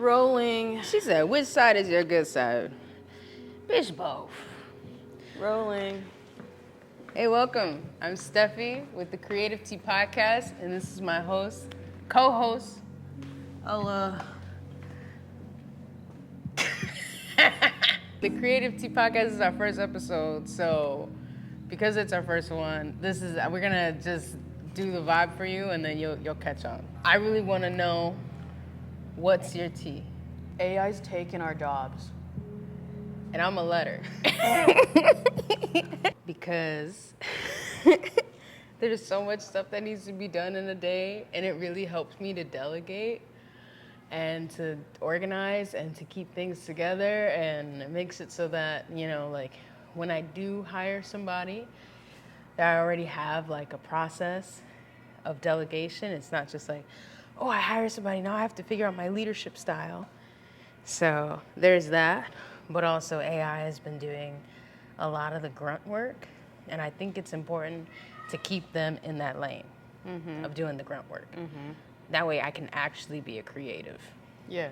Rolling. She said, which side is your good side? Bitch, both. Rolling. Hey, welcome. I'm Steffi with the Creative Tea Podcast, and this is my co-host, Ella. The Creative Tea Podcast is our first episode, so because it's our first one, we're gonna just do the vibe for you, and then you'll catch on. I really want to know, what's your tea? AI's taking our jobs. And I'm a letter. Because there's so much stuff that needs to be done in a day, and it really helps me to delegate and to organize and to keep things together, and it makes it so that, like when I do hire somebody, that I already have like a process of delegation. It's not just like, oh, I hired somebody, now I have to figure out my leadership style. So there's that, but also AI has been doing a lot of the grunt work, and I think it's important to keep them in that lane of doing the grunt work. That way I can actually be a creative. Yeah.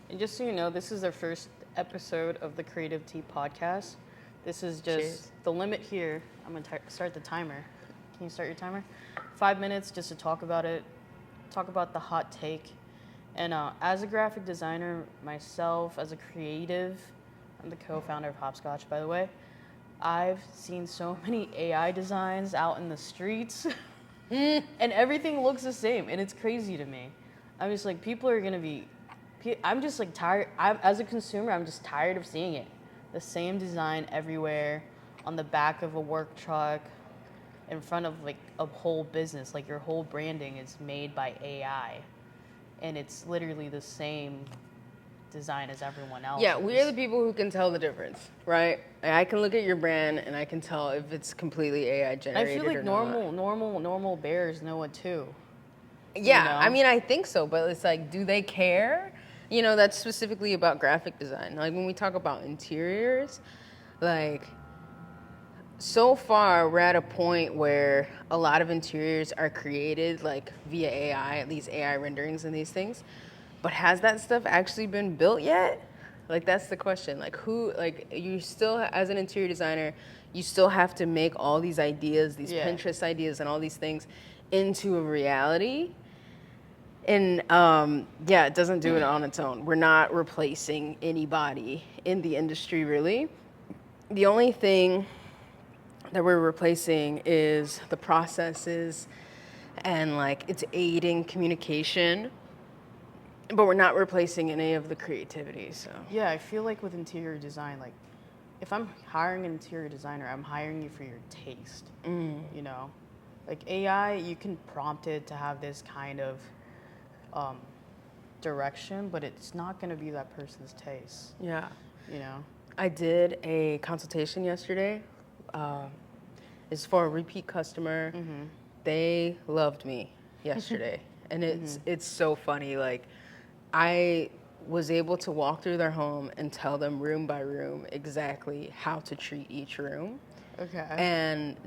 And just so you know, this is our first episode of the Creative Tea Podcast. This is just the limit here. I'm going to start the timer. Can you start your timer? 5 minutes just to talk about it, talk about the hot take. And as a graphic designer myself, as a creative, I'm the co-founder of Hopscotch, by the way. I've seen so many AI designs out in the streets, and everything looks the same, and it's crazy to me. I'm just like, people are gonna be, I'm just like tired, as a consumer, I'm just tired of seeing it. The same design everywhere, on the back of a work truck, in front of like a whole business, like your whole branding is made by AI. And it's literally the same design as everyone else. Yeah, we are the people who can tell the difference, right? I can look at your brand and I can tell if it's completely AI generated. I feel like or normal bears know it too. Yeah, You know? I mean, I think so, but it's like, do they care? That's specifically about graphic design. Like when we talk about interiors, like so far we're at a point where a lot of interiors are created like via AI, these AI renderings and these things. But has that stuff actually been built yet? Like, that's the question. Like, you still, as an interior designer, you still have to make all these ideas, these Pinterest ideas and all these things into a reality. And, it doesn't do it on its own. We're not replacing anybody in the industry, really. The only thing that we're replacing is the processes and, like, it's aiding communication. But we're not replacing any of the creativity, so. Yeah, I feel like with interior design, like, if I'm hiring an interior designer, I'm hiring you for your taste, you know? Like, AI, you can prompt it to have this kind of direction, but it's not going to be that person's taste. Yeah. You know? I did a consultation yesterday. It's for a repeat customer. They loved me yesterday. And it's so funny, like, I was able to walk through their home and tell them room by room exactly how to treat each room. Okay. And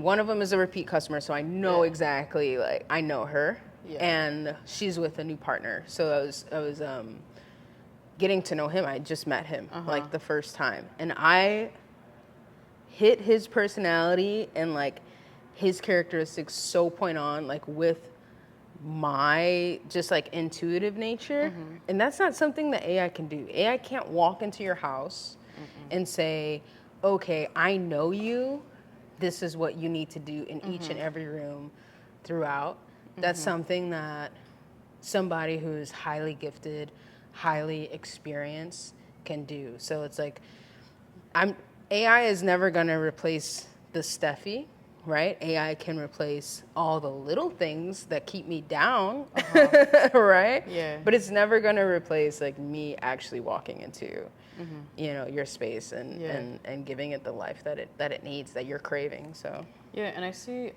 one of them is a repeat customer, so I know exactly, like, I know her. Yeah. And she's with a new partner. So I was getting to know him. I just met him, like, the first time. And I hit his personality and, like, his characteristics so point on, like, with my just like intuitive nature. And that's not something that AI can do. AI can't walk into your house and say, okay, I know you, this is what you need to do in each and every room throughout. That's something that somebody who's highly gifted, highly experienced can do. So it's like, AI is never gonna replace the Steffi, right? AI can replace all the little things that keep me down, right? Yeah. But it's never going to replace like me actually walking into, your space and giving it the life that it needs, that you're craving. So. Yeah, and I see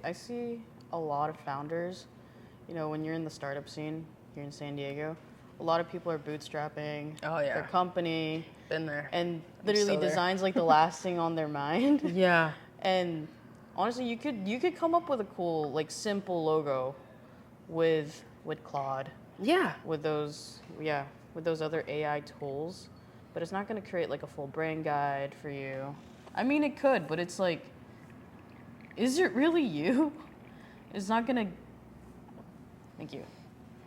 a lot of founders, when you're in the startup scene here in San Diego, a lot of people are bootstrapping their company. Been there. And literally design's like the last thing on their mind. Yeah. And honestly, you could come up with a cool, like, simple logo with Claude Yeah. with those other AI tools, but it's not going to create like a full brand guide for you. I mean, it could, but it's like, is it really you? It's not going to, thank you.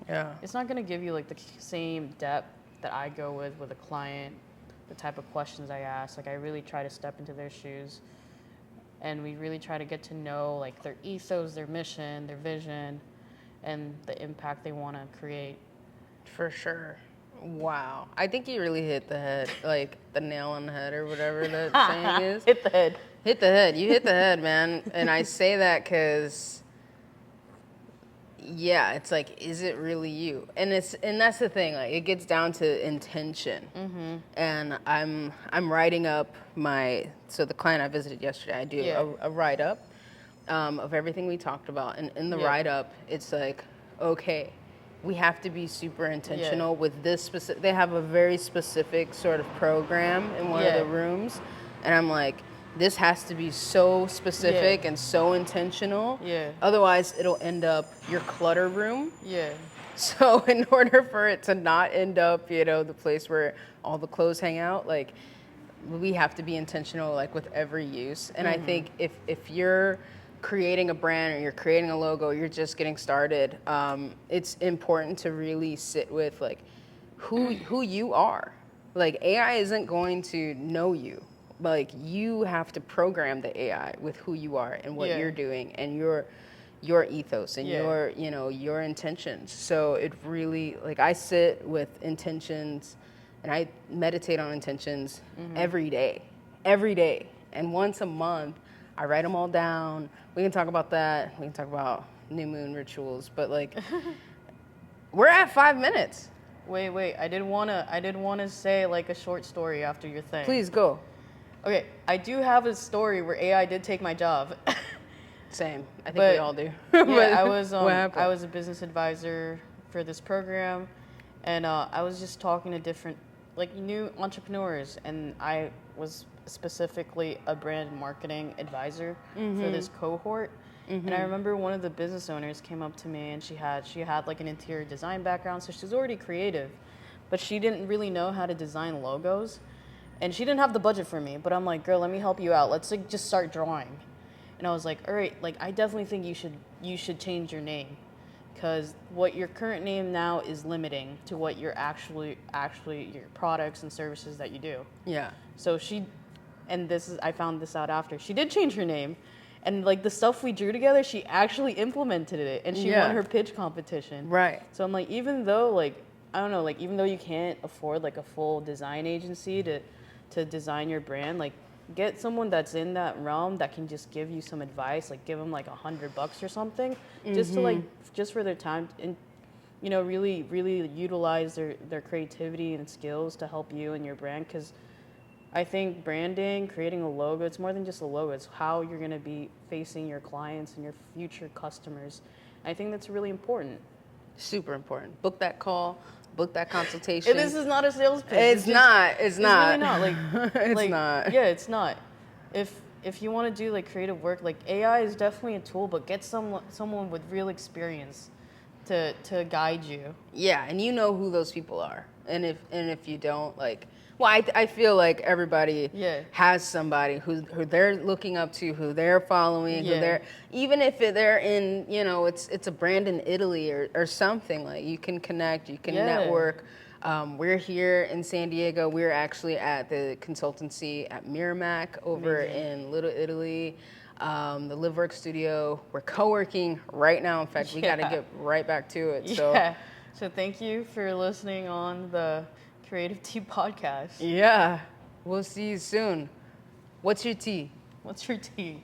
Yeah. It's not going to give you like the same depth that I go with a client, the type of questions I ask. Like I really try to step into their shoes, and we really try to get to know like their ethos, their mission, their vision, and the impact they want to create. For sure. Wow. I think you really hit the head, like the nail on the head or whatever that saying is. Hit the head. Hit the head. You hit the head, man. And I say that because, yeah, it's like, is it really you? And that's the thing. Like, it gets down to intention. Mm-hmm. And I'm writing up so the client I visited yesterday, I do a write up of everything we talked about. And in the write up, it's like, okay, we have to be super intentional with this specific. They have a very specific sort of program in one of the rooms, and I'm like, this has to be so specific and so intentional. Yeah. Otherwise, it'll end up your clutter room. Yeah. So in order for it to not end up, the place where all the clothes hang out, like we have to be intentional, like with every use. And I think if you're creating a brand or you're creating a logo, you're just getting started, it's important to really sit with like who you are. Like AI isn't going to know you. Like you have to program the AI with who you are and what you're doing and your ethos and your intentions. So it really, like I sit with intentions and I meditate on intentions every day. And once a month I write them all down. We can talk about that. We can talk about new moon rituals, but like we're at 5 minutes. Wait. I did wanna say like a short story after your thing. Please go. Okay, I do have a story where AI did take my job. Same. I think we all do. Yeah, I was a business advisor for this program, and I was just talking to different like new entrepreneurs, and I was specifically a brand marketing advisor for this cohort. And I remember one of the business owners came up to me, and she had like an interior design background, so she was already creative, but she didn't really know how to design logos, and she didn't have the budget for me. But I'm like, girl, let me help you out. Let's like just start drawing. And I was like, all right, like I definitely think you should change your name, because what your current name now is limiting to what you're actually your products and services that you do. Yeah. So I found this out after. She did change her name, and like the stuff we drew together, she actually implemented it, and she won her pitch competition. Right. So I'm like, even though like, I don't know, like even though you can't afford like a full design agency to design your brand, like get someone that's in that realm that can just give you some advice, like give them like $100 or something, just to like, just for their time, and really utilize their creativity and skills to help you and your brand. Because I think branding, creating a logo, it's more than just a logo. It's how you're going to be facing your clients and your future customers. I think that's really important. Super important. Book that call. Book that consultation. This is not a sales pitch. It's not. It's really not. Like, it's not. Yeah, it's not. If you want to do like creative work, like AI is definitely a tool, but get someone with real experience to guide you. Yeah, and you know who those people are. And if you don't, like, well, I feel like everybody has somebody who they're looking up to, who they're following, who they're, even if they're in, it's a brand in Italy or something, like you can connect, you can network. We're here in San Diego. We're actually at the consultancy at Miramac over in Little Italy, the LiveWork studio. We're co-working right now. In fact, we got to get right back to it. So thank you for listening on the Creative Tea Podcast. Yeah. We'll see you soon. What's your tea? What's your tea?